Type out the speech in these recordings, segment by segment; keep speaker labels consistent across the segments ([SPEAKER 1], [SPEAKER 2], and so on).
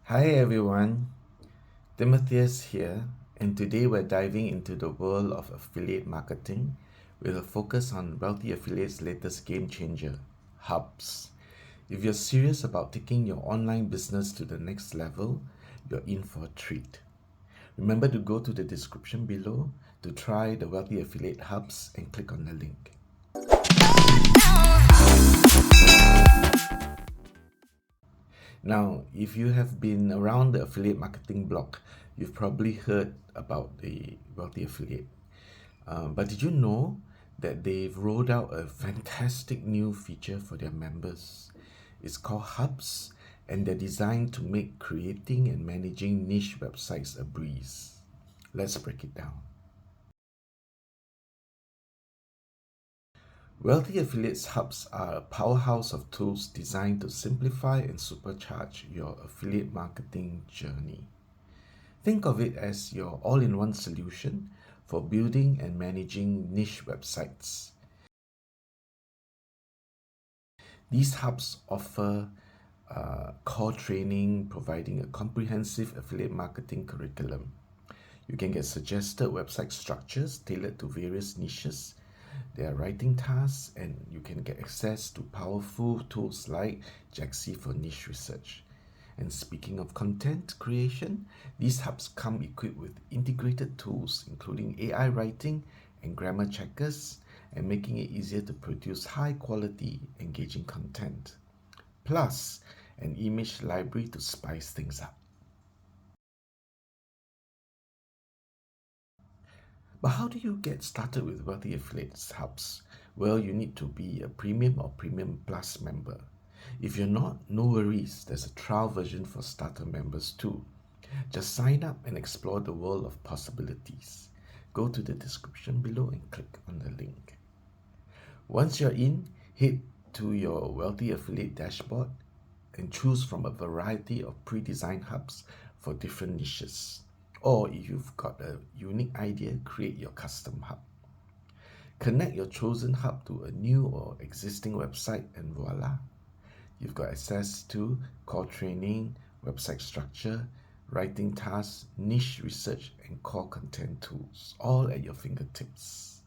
[SPEAKER 1] Hi everyone, Timotheus here, and today we're diving into the world of affiliate marketing with a focus on Wealthy Affiliate's latest game changer, Hubs. If you're serious about taking your online business to the next level, you're in for a treat. Remember to go to the description below to try the Wealthy Affiliate Hubs and click on the link. Now, if you have been around the affiliate marketing block, you've probably heard about the Wealthy Affiliate. But did you know that they've rolled out a fantastic new feature for their members? It's called Hubs, and they're designed to make creating and managing niche websites a breeze. Let's break it down. Wealthy Affiliates Hubs are a powerhouse of tools designed to simplify and supercharge your affiliate marketing journey. Think of it as your all-in-one solution for building and managing niche websites. These hubs offer core training, providing a comprehensive affiliate marketing curriculum. You can get suggested website structures tailored to various niches. There are writing tasks, and you can get access to powerful tools like Jaxi for niche research. And speaking of content creation, these hubs come equipped with integrated tools, including AI writing and grammar checkers, and making it easier to produce high quality, engaging content. Plus, an image library to spice things up. But how do you get started with Wealthy Affiliates Hubs? Well, you need to be a Premium or Premium Plus member. If you're not, no worries, there's a trial version for starter members too. Just sign up and explore the world of possibilities. Go to the description below and click on the link. Once you're in, head to your Wealthy Affiliate dashboard and choose from a variety of pre-designed hubs for different niches. Or if you've got a unique idea, create your custom hub. Connect your chosen hub to a new or existing website and voila, you've got access to core training, website structure, writing tasks, niche research, and core content tools, all at your fingertips.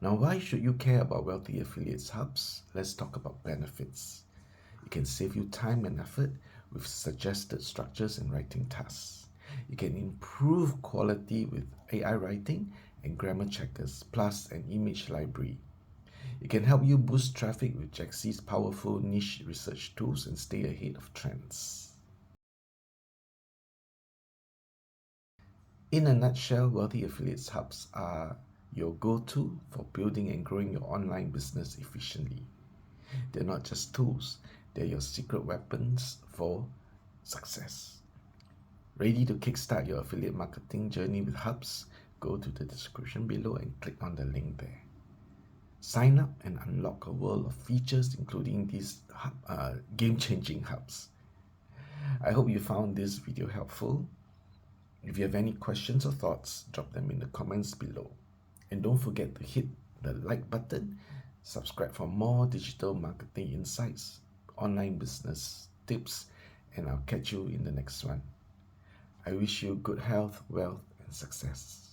[SPEAKER 1] Now, why should you care about Wealthy Affiliates Hubs? Let's talk about benefits. It can save you time and effort with suggested structures and writing tasks. You can improve quality with AI writing and grammar checkers, plus an image library. It can help you boost traffic with Jaxi's powerful niche research tools and stay ahead of trends. In a nutshell, Wealthy Affiliates Hubs are your go-to for building and growing your online business efficiently. They're not just tools, they're your secret weapons for success. Ready to kickstart your affiliate marketing journey with Hubs? Go to the description below and click on the link there. Sign up and unlock a world of features, including these game-changing hubs. I hope you found this video helpful. If you have any questions or thoughts, drop them in the comments below. And don't forget to hit the like button, subscribe for more digital marketing insights, online business tips, and I'll catch you in the next one. I wish you good health, wealth, and success.